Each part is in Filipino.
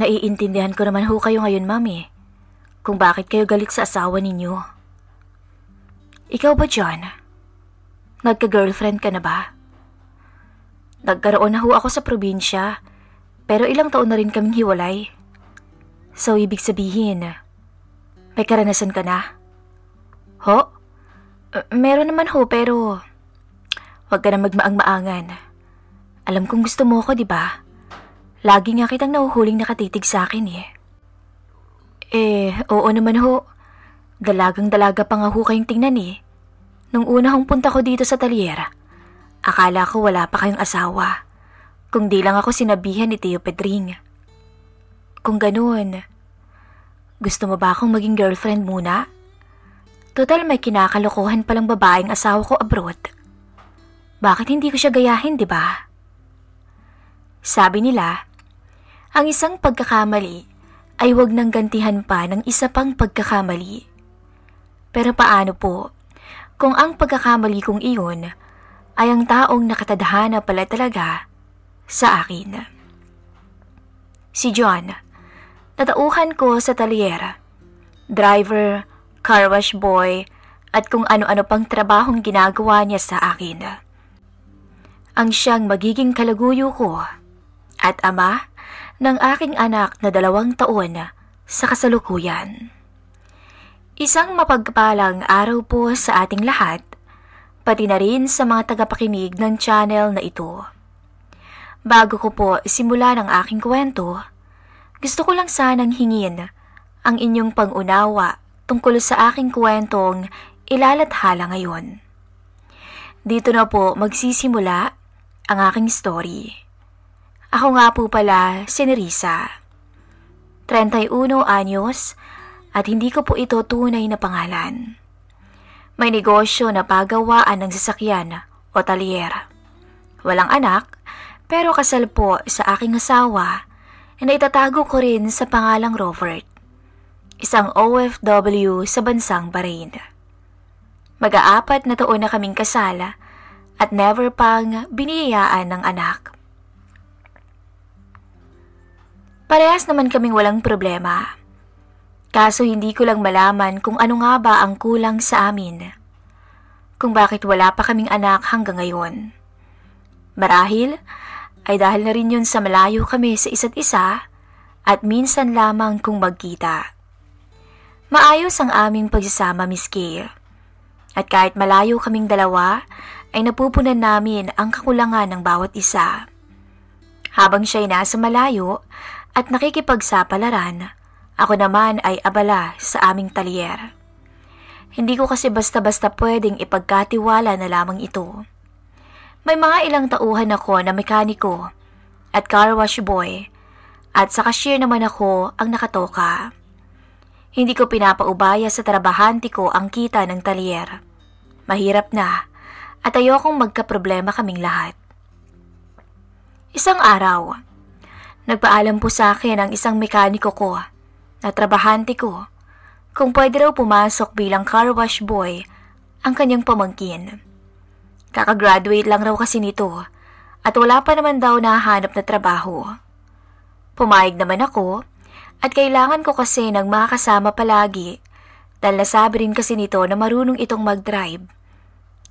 Naiintindihan ko naman ho kayo ngayon, Mami, kung bakit kayo galit sa asawa ninyo. Ikaw ba, John? Nagka-girlfriend ka na ba? Nagkaroon na ho ako sa probinsya, pero ilang taon na rin kaming hiwalay. So, ibig sabihin, may karanasan ka na? Ho? Meron naman ho, pero huwag ka na magmaang-maangan. Alam kong gusto mo ko, di ba? Lagi nga kitang nahuhuling nakatitig sa akin eh. Oo naman ho. Dalagang-dalaga pa nga ho kayong tingnan eh. Nung una hong punta ko dito sa talyer, akala ko wala pa kayong asawa. Kung di lang ako sinabihan ni Tio Pedring. Kung ganun, gusto mo ba akong maging girlfriend muna? Total may kinakalokohan palang babaeng asawa ko abroad. Bakit hindi ko siya gayahin, di ba? Sabi nila, ang isang pagkakamali ay huwag nang gantihan pa ng isa pang pagkakamali. Pero paano po kung ang pagkakamali kong iyon ay ang taong nakatadhana pala talaga sa akin? Si John, natauhan ko sa talyer, driver, car wash boy, at kung ano-ano pang trabahong ginagawa niya sa akin. Ang siyang magiging kalaguyo ko at ama ng aking anak na 2 taon sa kasalukuyan. Isang mapagpalang araw po sa ating lahat, pati na rin sa mga tagapakinig ng channel na ito. Bago ko po simulan ang aking kwento, gusto ko lang sanang hingin ang inyong pang-unawa tungkol sa aking kwentong ilalathala ngayon. Dito na po magsisimula ang aking story. Ako nga po pala si Nerissa. 31 anyos at hindi ko po ito tunay na pangalan. May negosyo na pagawaan ng sasakyan o talyer. Walang anak pero kasal po sa aking asawa na itatago ko rin sa pangalang Robert. Isang OFW sa bansang Bahrain. Mag-4 na taon na kaming kasal at never pang biniyayaan ng anak. Parehas naman kaming walang problema. Kaso hindi ko lang malaman kung ano nga ba ang kulang sa amin. Kung bakit wala pa kaming anak hanggang ngayon. Marahil ay dahil na rin yun sa malayo kami sa isa't isa at minsan lamang kung magkita. Maayos ang aming pagsasama, Miss Kay. At kahit malayo kaming dalawa, ay napupunan namin ang kakulangan ng bawat isa. Habang siya'y nasa malayo at nakikipagsapalaran, ako naman ay abala sa aming talyer. Hindi ko kasi basta-basta pwedeng ipagkatiwala na lamang ito. May mga ilang tauhan ako na mekaniko at car wash boy at sa cashier naman ako ang nakatoka. Hindi ko pinapaubaya sa trabahante ko ang kita ng talyer. Mahirap na at ayokong magkaproblema kaming lahat. Isang araw, nagpaalam po sa akin ang isang mekaniko ko na trabahante ko kung pwede raw pumasok bilang car wash boy ang kanyang pamangkin. Kakagraduate lang raw kasi nito at wala pa naman daw nahanap na trabaho. Pumayag naman ako at kailangan ko kasi ng makakasama palagi dahil nasabi rin kasi nito na marunong itong mag-drive.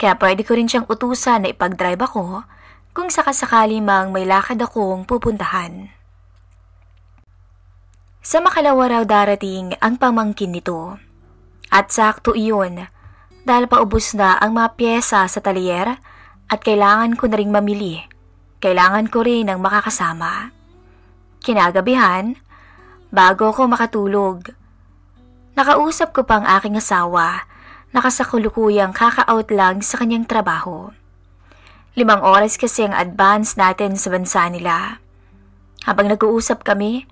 Kaya pwede ko rin siyang utusan na ipag-drive ako kung sakasakali mang may lakad akong pupuntahan. Sa makalawa raw darating ang pamangkin nito. At sakto iyon dahil paubos na ang mga pyesa sa talyer at kailangan ko na ring mamili. Kailangan ko rin ng makakasama. Kinagabihan, bago ako makatulog, nakausap ko pang aking asawa na kasakulukuyang kaka-out lang sa kanyang trabaho. 5 oras kasi ang advance natin sa bansa nila. Habang nag-uusap kami,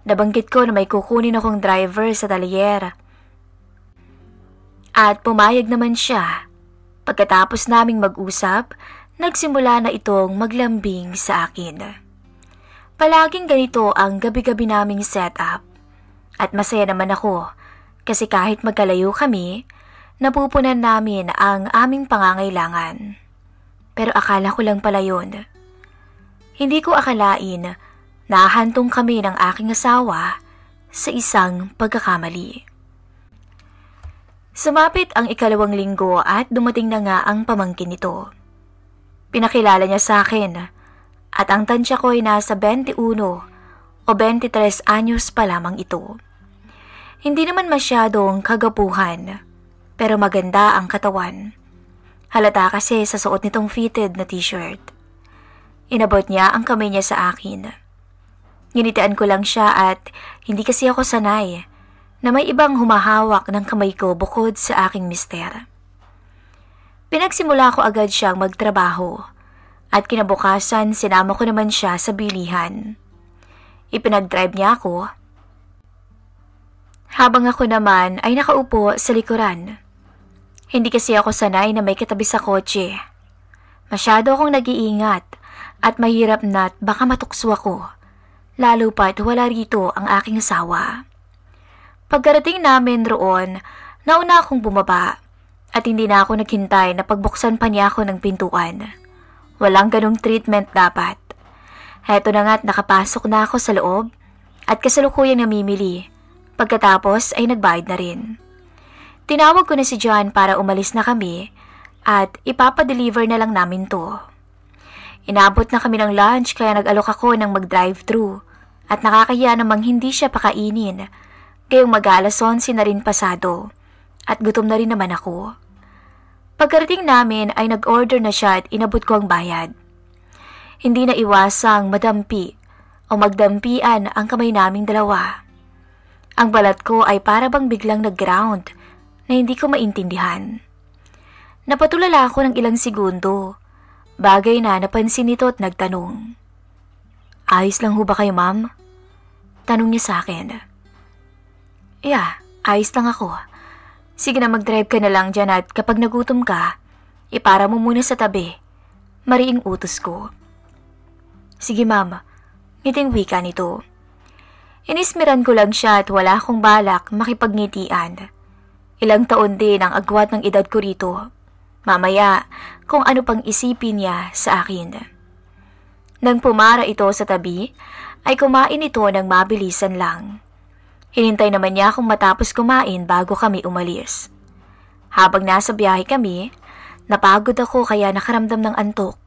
nabanggit ko na may kukunin akong driver sa talyer. At pumayag naman siya. Pagkatapos naming mag-usap, nagsimula na itong maglambing sa akin. Palaging ganito ang gabi-gabi naming setup. At masaya naman ako kasi kahit magkalayo kami, napupunan namin ang aming pangangailangan. Pero akala ko lang pala yun. Hindi ko akalain Nahantong kami ng aking asawa sa isang pagkakamali. Sumapit ang 2 linggo at dumating na nga ang pamangkin nito. Pinakilala niya sa akin at ang tansya ko ay nasa 21 o 23 anyos pa lamang ito. Hindi naman masyadong kagapuhan, pero maganda ang katawan. Halata kasi sa suot nitong fitted na t-shirt. Inabot niya ang kamay niya sa akin. Nginitian ko lang siya at hindi kasi ako sanay na may ibang humahawak ng kamay ko bukod sa aking mister. Pinagsimula ko agad siyang magtrabaho at kinabukasan sinama ko naman siya sa bilihan. Ipinag-drive niya ako habang ako naman ay nakaupo sa likuran. Hindi kasi ako sanay na may katabi sa kotse. Masyado akong nag-iingat at mahirap na't baka matukso ako, lalo pa't wala rito ang aking asawa. Pagkarating namin roon, nauna akong bumaba at hindi na ako naghintay na pagbuksan pa niya ako ng pintuan. Walang ganong treatment dapat. Heto na nga't nakapasok na ako sa loob at kasalukuyang namimili. Pagkatapos ay nagbayad na rin. Tinawag ko na si John para umalis na kami at ipapadeliver na lang namin to. Inabot na kami ng lunch kaya nag-alok ako ng mag-drive-thru at nakakahiya namang hindi siya pakainin. Gayong mag-alas 11 na rin pasado at gutom na rin naman ako. Pagkarating namin ay nag-order na siya at inabot ko ang bayad. Hindi na iwasang madampi o magdampian ang kamay naming dalawa. Ang balat ko ay para bang biglang nag-ground na hindi ko maintindihan. Napatulala ako ng ilang segundo, bagay na napansin nito at nagtanong. Ayos lang ho ba kayo, ma'am? Tanong niya sa akin. Yeah, ayos lang ako. Sige na mag-drive ka na lang dyan at kapag nagutom ka, ipara mo muna sa tabi. Mariing utos ko. Sige ma'am, ngiting wika nito. Inismiran ko lang siya at wala akong balak makipagngitian. Ilang taon din ang agwat ng edad ko rito. Mamaya kung ano pang isipin niya sa akin. Nang pumara ito sa tabi, ay kumain ito ng mabilisan lang. Hinintay naman niya akong matapos kumain bago kami umalis. Habang nasa biyahe kami, napagod ako kaya nakaramdam ng antok.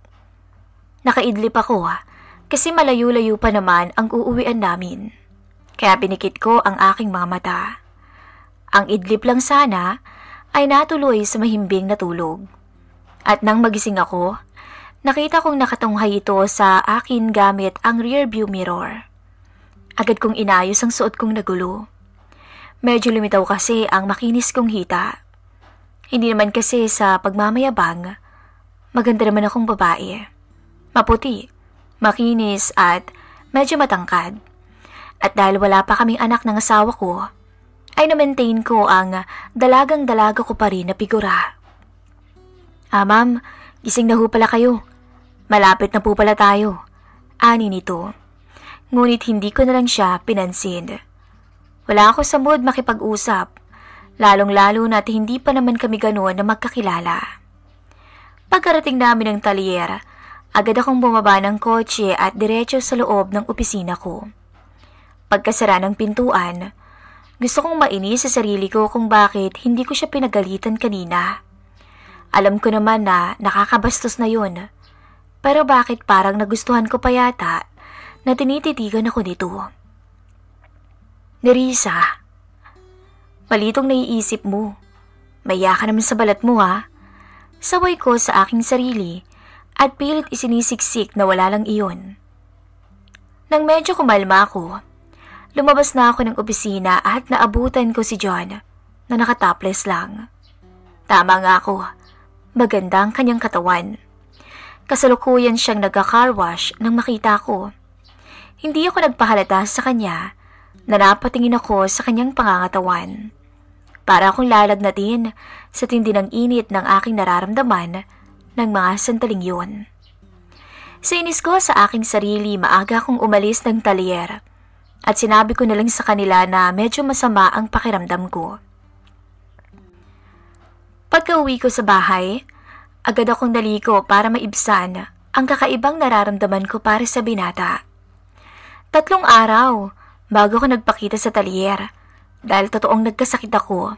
Nakaidlip ako kasi malayo-layo pa naman ang uuwian namin. Kaya pinikit ko ang aking mga mata. Ang idlip lang sana ay natuloy sa mahimbing na tulog. At nang magising ako, nakita kong nakatunghay ito sa akin gamit ang rear view mirror. Agad kong inayos ang suot kong nagulo. Medyo lumitaw kasi ang makinis kong hita. Hindi naman kasi sa pagmamayabang, maganda naman akong babae. Maputi, makinis at medyo matangkad. At dahil wala pa kaming anak ng asawa ko, ay na-maintain ko ang dalagang-dalaga ko pa rin na figura. Ma'am, gising na ho pala kayo. Malapit na po pala tayo. Ani nito. Ngunit hindi ko na lang siya pinansin. Wala ako sa mood makipag-usap, lalong-lalo na't hindi pa naman kami ganoon na magkakilala. Pagkarating namin ng talyer, agad akong bumaba ng kotse at diretso sa loob ng opisina ko. Pagkasara ng pintuan, gusto kong mainis sa sarili ko kung bakit hindi ko siya pinagalitan kanina. Alam ko naman na nakakabastos na yun, pero bakit parang nagustuhan ko pa yata na tinititigan ako nito. Nerissa, malitong naiisip mo. Maya ka naman sa balat mo Saway ko sa aking sarili at pilit isinisiksik na wala lang iyon. Nang medyo kumalma ako, lumabas na ako ng opisina at naabutan ko si John na nakatopless lang. Tama nga ako, maganda ang kanyang katawan. Kasalukuyan siyang nagka-car wash nang makita ko. Hindi ako nagpahalata sa kanya na napatingin ako sa kanyang pangangatawan. Para akong lalagnatin sa tindi ng init ng aking nararamdaman ng mga sandaling yun. Sa inis ko sa aking sarili, maaga akong umalis ng talyer at sinabi ko na lang sa kanila na medyo masama ang pakiramdam ko. Pagka-uwi ko sa bahay, agad akong naliko para maibsan ang kakaibang nararamdaman ko para sa binata. 3 araw bago ko nagpakita sa talyer dahil totoong nagkasakit ako.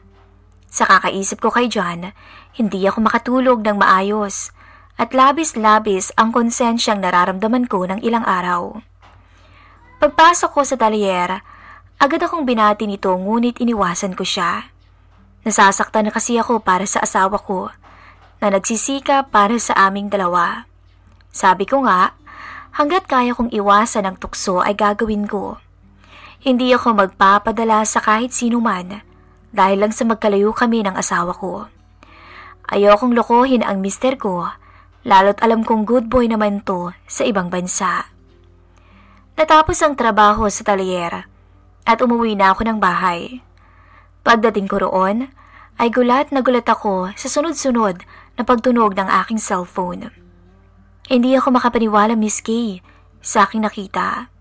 Sa kakaisip ko kay John, hindi ako makatulog ng maayos at labis-labis ang konsensyang nararamdaman ko ng ilang araw. Pagpasok ko sa talyer, agad akong binati nito ngunit iniwasan ko siya. Nasasaktan na kasi ako para sa asawa ko na nagsisika para sa aming dalawa. Sabi ko nga, hanggat kaya kong iwasan ang tukso ay gagawin ko. Hindi ako magpapadala sa kahit sino man dahil lang sa magkalayo kami ng asawa ko. Ayokong lokohin ang mister ko, lalo't alam kong good boy naman to sa ibang bansa. Natapos ang trabaho sa talyer at umuwi na ako ng bahay. Pagdating ko roon, ay gulat na gulat ako sa sunod-sunod na pagtunog ng aking cellphone. Hindi ako makapaniwala, Miss Kay, sa aking nakita.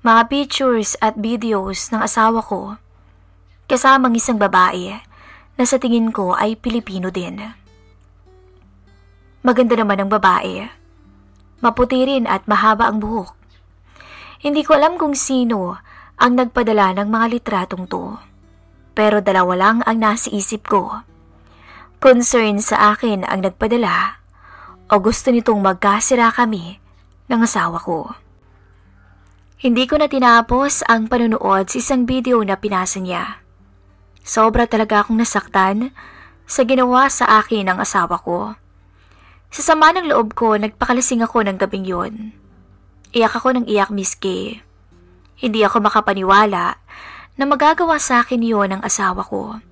Mga pictures at videos ng asawa ko, kasamang isang babae na sa tingin ko ay Pilipino din. Maganda naman ang babae. Maputi rin at mahaba ang buhok. Hindi ko alam kung sino ang nagpadala ng mga litratong to. Pero dalawa lang ang nasa isip ko. Concern sa akin ang nagpadala o gusto nitong magkasira kami ng asawa ko. Hindi ko na tinapos ang panunood sa isang video na pinasa niya. Sobra talaga akong nasaktan sa ginawa sa akin ng asawa ko. Sa sama ng loob ko, nagpakalasing ako ng gabing yun. Iyak ako ng iyak, Miss Kay. Hindi ako makapaniwala na magagawa sa akin yun ng asawa ko.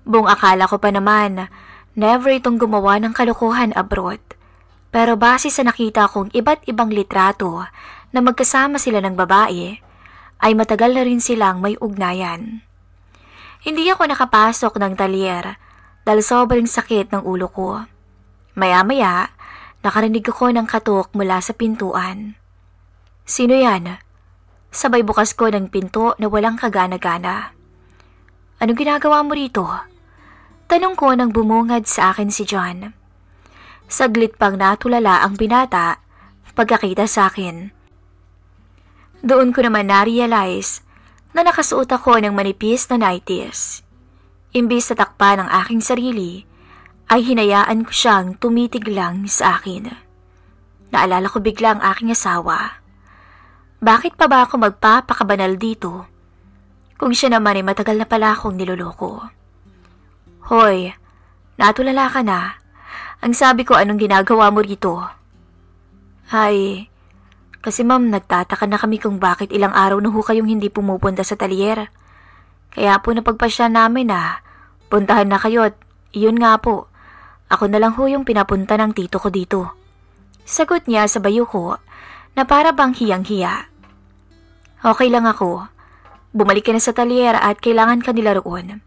Buong akala ko pa naman, never itong gumawa ng kalokohan abroad. Pero base sa nakita kong iba't ibang litrato na magkasama sila ng babae, ay matagal na rin silang may ugnayan. Hindi ako nakapasok ng talyer dahil sobrang sakit ng ulo ko. Maya-maya, nakarinig ako ng katok mula sa pintuan. Sino yan? Sabay bukas ko ng pinto na walang kagana-gana. Anong ginagawa mo rito? Tanong ko nang bumungad sa akin si John. Saglit pang natulala ang binata pagkakita sa akin. Doon ko naman na-realize na nakasuot ako ng manipis na nighties. Imbis na takpan ng aking sarili, ay hinayaan ko siyang tumitig lang sa akin. Naalala ko bigla ang aking asawa. Bakit pa ba ako magpapakabanal dito? Kung siya naman ay matagal na pala akong niloloko. Hoy, natulala ka na. Ang sabi ko, anong ginagawa mo rito? Ay, kasi ma'am, nagtataka na kami kung bakit ilang araw na ho kayong hindi pumupunta sa talyer. Kaya po napagpasya namin na puntahan na kayo at iyon nga po, ako na lang ho yung pinapunta ng tito ko dito. Sagot niya sa bayo ko na para bang hiyang-hiya. Okay lang ako. Bumalik ka na sa talyer at kailangan ka nila roon.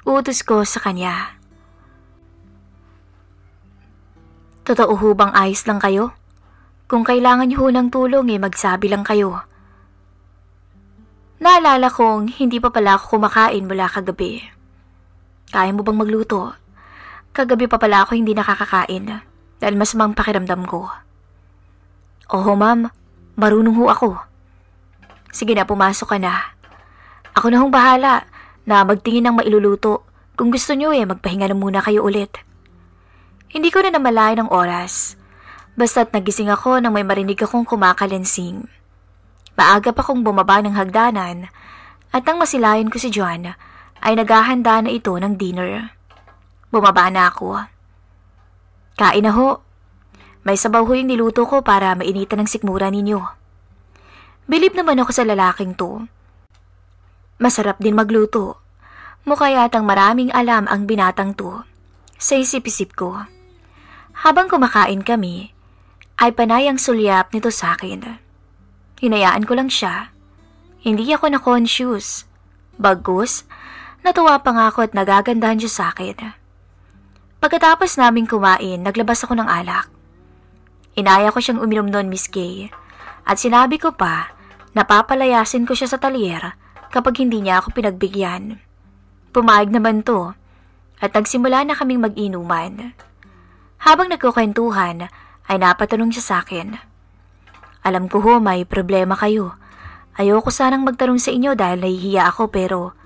Utos ko sa kanya. Totoo ho bang ayos lang kayo? Kung kailangan niyo ho ng tulong magsabi lang kayo. Naalala kong hindi pa pala ako kumakain mula kagabi. Kaya mo bang magluto? Kagabi pa pala ako hindi nakakakain dahil masamang pakiramdam ko. Oo ma'am, marunong ho ako. Sige na, pumasok ka na. Ako na hong bahala na magtingin ng mailuluto. Kung gusto niyo magpahinga na muna kayo ulit. Hindi ko na namalayan ng oras. Basta't nagising ako nang may marinig akong kumakalansing. Maaga pa kong bumaba ng hagdanan at nang masilayan ko si John ay naghahanda na ito ng dinner. Bumaba na ako. Kain na ho. May sabaw ho yung niluto ko para mainitan ng sikmura ninyo. Bilib naman ako sa lalaking to. Masarap din magluto. Mukha yatang maraming alam ang binatang to. Sa isip-isip ko. Habang kumakain kami, ay panay ang sulyap nito sa akin. Hinayaan ko lang siya. Hindi ako na-conscious. Bagus, natuwa pa nga ako at nagagandahan siya sa akin. Pagkatapos naming kumain, naglabas ako ng alak. Inaya ko siyang uminom noon, Miss Kay, at sinabi ko pa na papalayasin ko siya sa talyer kapag hindi niya ako pinagbigyan. Pumayag naman to at nagsimula na kaming mag-inuman. Habang nagkukwentuhan ay napatanong siya sa akin. Alam ko ho may problema kayo. Ayoko sanang magtanong sa inyo dahil nahihiya ako pero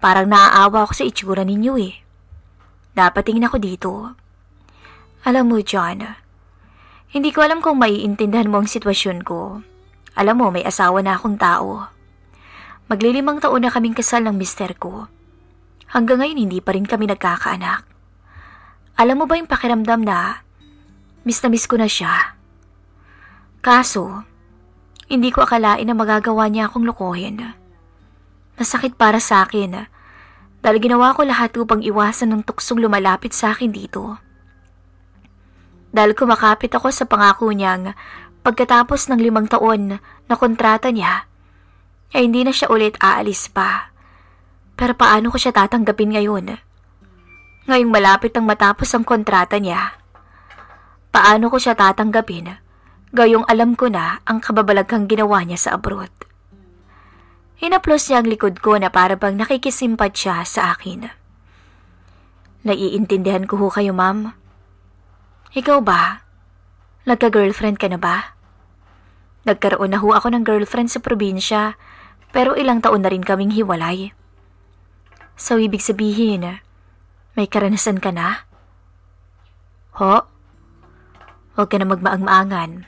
parang naaawa ako sa itsura ninyo eh. Napatingin ako dito. Alam mo, John, hindi ko alam kung maiintindihan mo ang sitwasyon ko. Alam mo, may asawa na akong tao. Maglilimang taon na kaming kasal ng mister ko. Hanggang ngayon hindi pa rin kami nagkakaanak. Alam mo ba yung pakiramdam na miss ko na siya? Kaso, hindi ko akalain na magagawa niya akong lokohin. Masakit para sa akin dahil ginawa ko lahat upang iwasan ng tuksong lumalapit sa akin dito. Dahil kumakapit ako sa pangako niyang pagkatapos ng 5 taon na kontrata niya, ay hindi na siya ulit aalis pa. Pero paano ko siya tatanggapin ngayon? Ngayong malapit ang matapos ang kontrata niya. Paano ko siya tatanggapin? Gayong alam ko na ang kababalaghang ginawa niya sa abroad. Hinaplos niya ang likod ko na para bang nakikisimpat siya sa akin. Naiintindihan ko ho kayo, ma'am. Ikaw ba? Nagka-girlfriend ka na ba? Nagkaroon na ho ako ng girlfriend sa probinsya, pero ilang taon na rin kaming hiwalay. So, ibig sabihin, may karanasan ka na? Ho? Huwag ka na magmaang-maangan.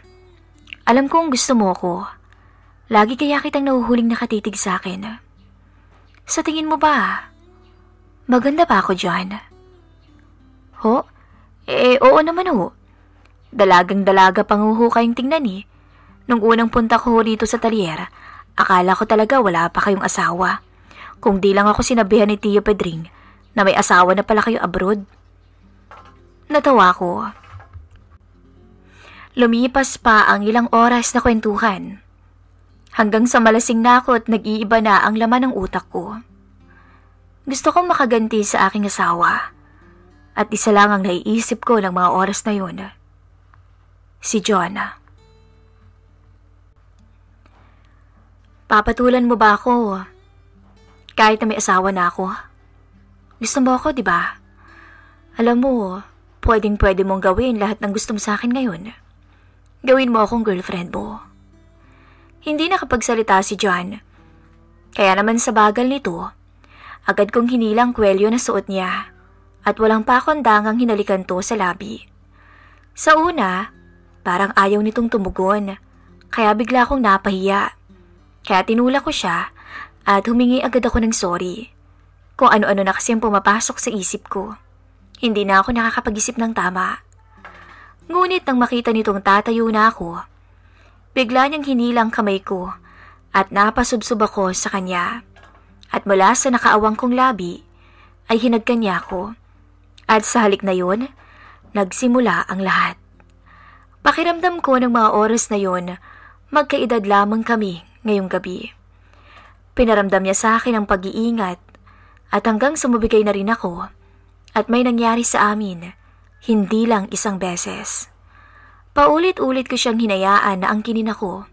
Alam kong gusto mo ko. Lagi kaya kitang nahuhuling nakatitig sa akin. Sa tingin mo ba, maganda ba ako dyan? Ho? Oo naman ho. Dalagang-dalaga pang ho kayong tingnan eh. Nung unang punta ko rito sa talyer, akala ko talaga wala pa kayong asawa. Kung di lang ako sinabihan ni Tio Pedring na may asawa na pala kayo abroad. Natawa ko. Lumipas pa ang ilang oras na kwentuhan. Hanggang sa malasing na ako at nag-iiba na ang laman ng utak ko. Gusto kong makaganti sa aking asawa. At isa lang ang naiisip ko ng mga oras na yun. Si John. Papatulan mo ba ako? Kahit na may asawa na ako. Gusto mo ako, di ba? Alam mo, pwedeng-pwede mong gawin lahat ng gusto mo sa akin ngayon. Gawin mo akong girlfriend mo. Hindi nakapagsalita si John. Kaya naman sa bagal nito, agad kong hinilang kwelyo na suot niya at walang pakondangang hinalikan to sa labi. Sa una, parang ayaw nitong tumugon, kaya bigla akong napahiya. Kaya tinulak ko siya at humingi agad ako ng sorry. Kung ano-ano na kasi ang pumapasok sa isip ko. Hindi na ako nakakapag-isip ng tama. Ngunit nang makita nitong tatayo na ako, bigla niyang hinilang kamay ko at napasubsob ako sa kanya. At mula sa nakaawang kong labi ay hinagkan niya ako. At sa halik na yun, nagsimula ang lahat. Pakiramdam ko ng mga oras na yun, magkaedad lamang kami ngayong gabi. Pinaramdam niya sa akin ang pag-iingat at hanggang sumabigay na rin ako at may nangyari sa amin, hindi lang isang beses. Paulit-ulit ko siyang hinayaan na angkinin ako.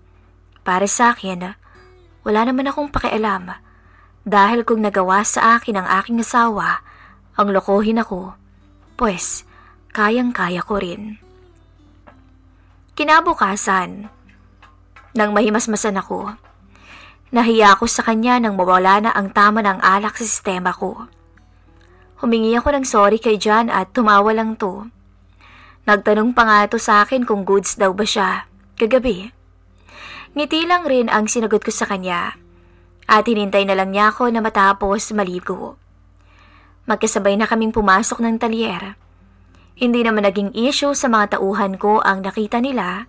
Para sa akin, wala naman akong pakialam dahil kung nagawa sa akin ang aking asawa, ang lokohin ako, pues kayang-kaya ko rin. Kinabukasan, nang mahimasmasan ako, nahiya ako sa kanya nang mawala na ang tama ng alak sa sistema ko. Humingi ako ng sorry kay John at tumawa lang to. Nagtanong pa nga to sa akin kung goods daw ba siya kagabi. Ngiti lang rin ang sinagot ko sa kanya at hinintay na lang niya ako na matapos maligo. Magkasabay na kaming pumasok ng talyer. Hindi naman naging issue sa mga tauhan ko ang nakita nila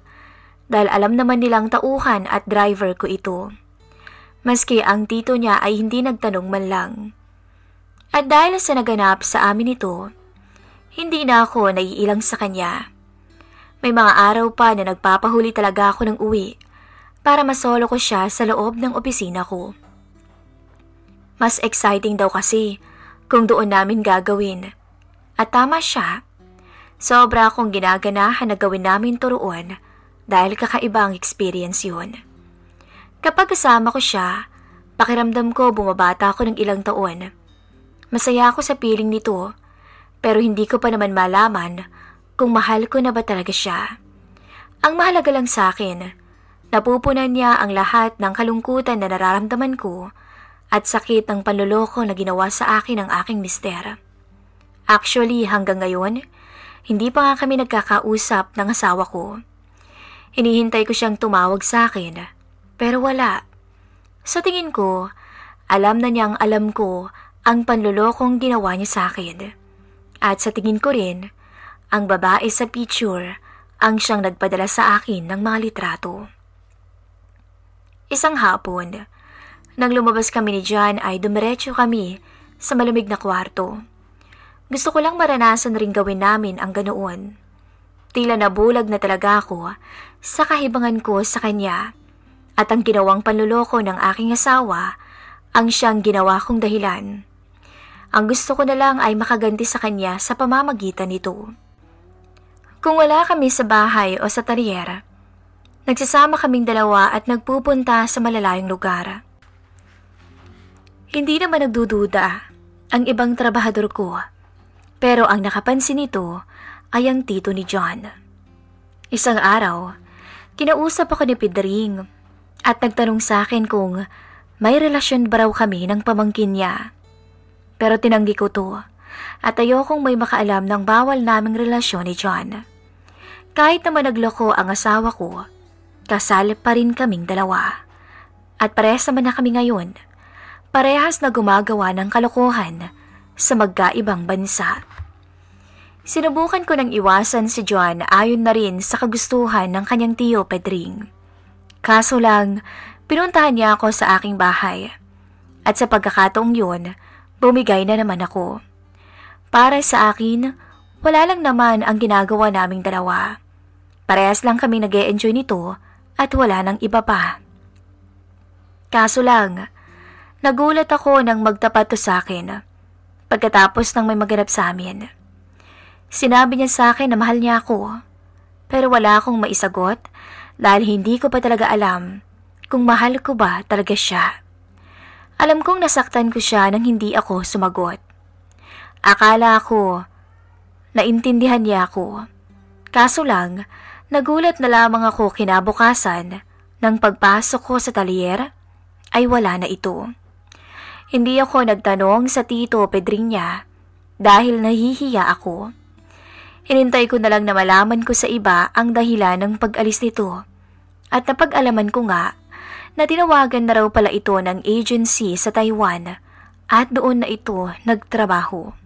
dahil alam naman nilang tauhan at driver ko ito. Maski ang tito niya ay hindi nagtanong man lang. At dahil sa naganap sa amin ito, hindi na ako naiilang sa kanya. May mga araw pa na nagpapahuli talaga ako ng uwi para masolo ko siya sa loob ng opisina ko. Mas exciting daw kasi kung doon namin gagawin. At tama siya. Sobra akong ginaganahan na gawin namin turuan dahil kakaiba ang experience yun. Kapag kasama ko siya, pakiramdam ko bumabata ako ng ilang taon. Masaya ako sa piling nito, pero hindi ko pa naman malaman kung mahal ko na ba talaga siya. Ang mahalaga lang sa akin, Napupunan niya ang lahat ng kalungkutan na nararamdaman ko at sakit ng panloloko na ginawa sa akin ng aking mister. Actually, hanggang ngayon, hindi pa nga kami nagkakausap ng asawa ko. Hinihintay ko siyang tumawag sa akin, pero wala. Sa tingin ko, alam na niyang alam ko ang panlolokong ginawa niya sa akin. At sa tingin ko rin, ang babae sa picture ang siyang nagpadala sa akin ng mga litrato. Isang hapon, nang lumabas kami ni John ay dumiretso kami sa malamig na kwarto. Gusto ko lang maranasan ring gawin namin ang ganoon. Tila nabulag na talaga ako sa kahibangan ko sa kanya at ang ginawang panluloko ng aking asawa ang siyang ginawa kong dahilan. Ang gusto ko na lang ay makaganti sa kanya sa pamamagitan nito. Kung wala kami sa bahay o sa talyera, nagsasama kaming dalawa at nagpupunta sa malalayong lugar. Hindi naman nagdududa ang ibang trabahador ko, pero ang nakapansin nito ay ang tito ni John. Isang araw, kinausap ako ni Pedring at nagtanong sa akin kung may relasyon ba raw kami ng pamangkin niya. Pero tinanggi ko to at ayokong may makaalam ng bawal naming relasyon ni John. Kahit naman nagloko ang asawa ko, kasal pa rin kaming dalawa. At parehas naman na kami ngayon, parehas na gumagawa ng kalokohan sa magkaibang bansa. Sinubukan ko nang iwasan si John ayon na rin sa kagustuhan ng kanyang tiyo Pedring. Kaso lang, pinuntahan niya ako sa aking bahay. At sa pagkakataong yun, bumigay na naman ako. Para sa akin, wala lang naman ang ginagawa naming dalawa. Parehas lang kami nag-e-enjoy nito at wala nang iba pa. Kaso lang, nagulat ako nang magtapat to sa akin pagkatapos ng may maganap sa amin. Sinabi niya sa akin na mahal niya ako, pero wala akong maisagot dahil hindi ko pa talaga alam kung mahal ko ba talaga siya. Alam kong nasaktan ko siya nang hindi ako sumagot. Akala ko, naintindihan niya ako. Kaso lang, nagulat na lamang ako kinabukasan nang pagpasok ko sa talyer ay wala na ito. Hindi ako nagtanong sa tito Pedring niya dahil nahihiya ako. Hinintay ko na lang na malaman ko sa iba ang dahilan ng pag-alis nito at napag-alaman ko nga na tinawagan na raw pala ito ng agency sa Taiwan at doon na ito nagtrabaho.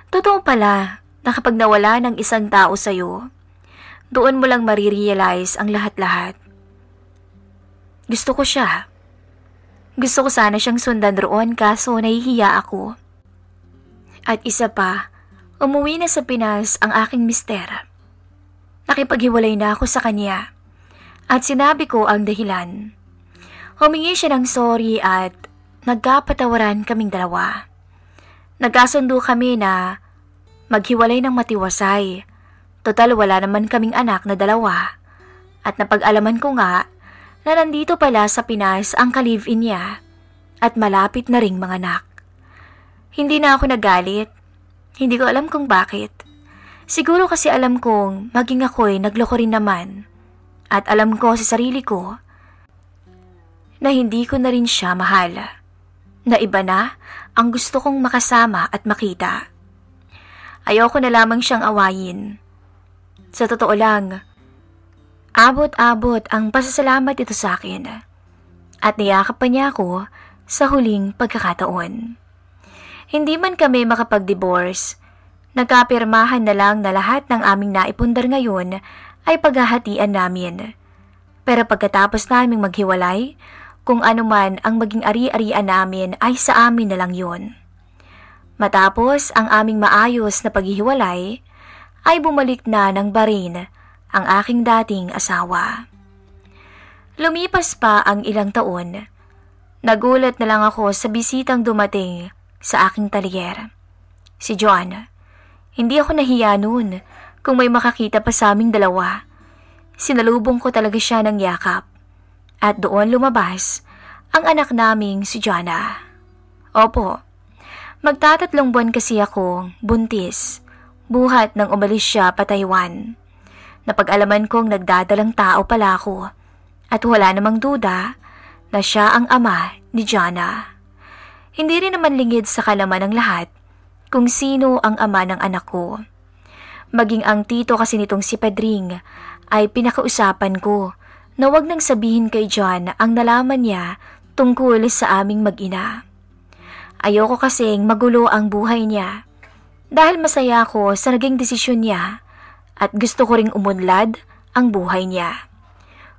Totoo pala na kapag nawala ng isang tao sa'yo, doon mo lang marirealize ang lahat-lahat. Gusto ko siya. Gusto ko sana siyang sundan roon kaso nahihiya ako. At isa pa, umuwi na sa Pinas ang aking mister. Nakipaghiwalay na ako sa kanya at sinabi ko ang dahilan. Humingi siya ng sorry at nagkapatawaran kaming dalawa. Nagkasundo kami na maghiwalay ng matiwasay. Total wala naman kaming anak na dalawa. At napag-alaman ko nga na nandito pala sa Pinas ang ka-live-in niya at malapit na ring mga anak. Hindi na ako nagalit. Hindi ko alam kung bakit. Siguro kasi alam kong maging ako'y nagloko rin naman. At alam ko sa sarili ko na hindi ko na rin siya mahal. Na iba na ang gusto kong makasama at makita. Ayoko na lamang siyang awayin. Sa totoo lang, abot-abot ang pasasalamat ito sa akin at niyakap pa niya ako sa huling pagkakataon. Hindi man kami makapag-divorce, nagkapirmahan na lang na lahat ng aming naipundar ngayon ay paghahatian namin. Pero pagkatapos naming maghiwalay, kung ano man ang maging ari-arian namin ay sa amin na lang yun. Matapos ang aming maayos na paghihiwalay, ay bumalik na ng Bahrain ang aking dating asawa. Lumipas pa ang ilang taon. Nagulat na lang ako sa bisitang dumating sa aking talyer. Si John. Hindi ako nahiya noon kung may makakita pa sa aming dalawa. Sinalubong ko talaga siya ng yakap. At doon lumabas ang anak naming si Jana. Opo, magtatatlong buwan kasi ako buntis. Buhat nang umalis siya pa Taiwan. Napag-alaman kong nagdadalang tao pala ako At wala namang duda na siya ang ama ni Jana. Hindi rin naman lingid sa kalaman ng lahat kung sino ang ama ng anak ko. Maging ang tito kasi nitong si Pedring ay pinakausapan ko na wag nang sabihin kay John ang nalaman niya tungkol sa aming mag-ina. Ayoko kasing magulo ang buhay niya dahil masaya ako sa naging desisyon niya at gusto ko ring umunlad ang buhay niya.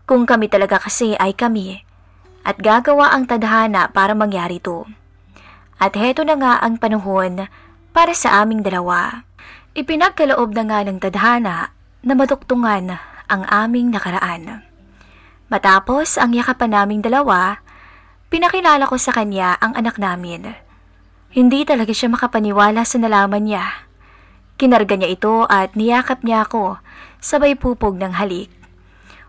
Kung kami talaga kasi ay kami at gagawa ang tadhana para mangyari to. At heto na nga ang panahon para sa aming dalawa. Ipinagkaloob na nga ng tadhana na maduktungan ang aming nakaraan. Matapos ang yakapan naming dalawa, pinakilala ko sa kanya ang anak namin. Hindi talaga siya makapaniwala sa nalaman niya. Kinarga niya ito at niyakap niya ako sabay pupog ng halik.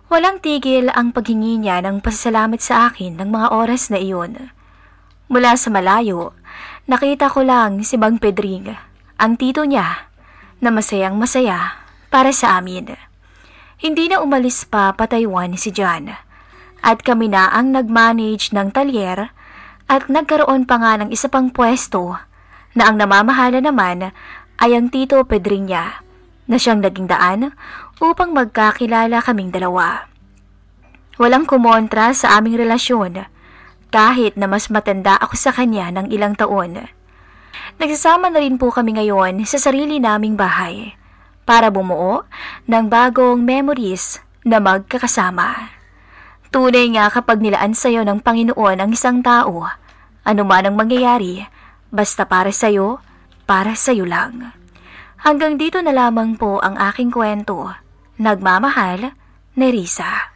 Walang tigil ang paghingi niya ng pasasalamat sa akin ng mga oras na iyon. Mula sa malayo, nakita ko lang si Mang Pedring, ang tito niya, na masayang masaya para sa amin. Hindi na umalis pa Taiwan si John, at kami na ang nag-manage ng talyer at nagkaroon pa nga ng isa pang pwesto na ang namamahala naman ay ang tito Pedring niya, na siyang naging daan upang magkakilala kaming dalawa. Walang kumontra sa aming relasyon kahit na mas matanda ako sa kanya ng ilang taon. Nagsasama na rin po kami ngayon sa sarili naming bahay para bumuo ng bagong memories na magkakasama. Tunay nga kapag nilaan sa'yo ng Panginoon ang isang tao, ano man ang mangyayari, basta para sa'yo lang. Hanggang dito na lamang po ang aking kwento. Nagmamahal, Nerissa.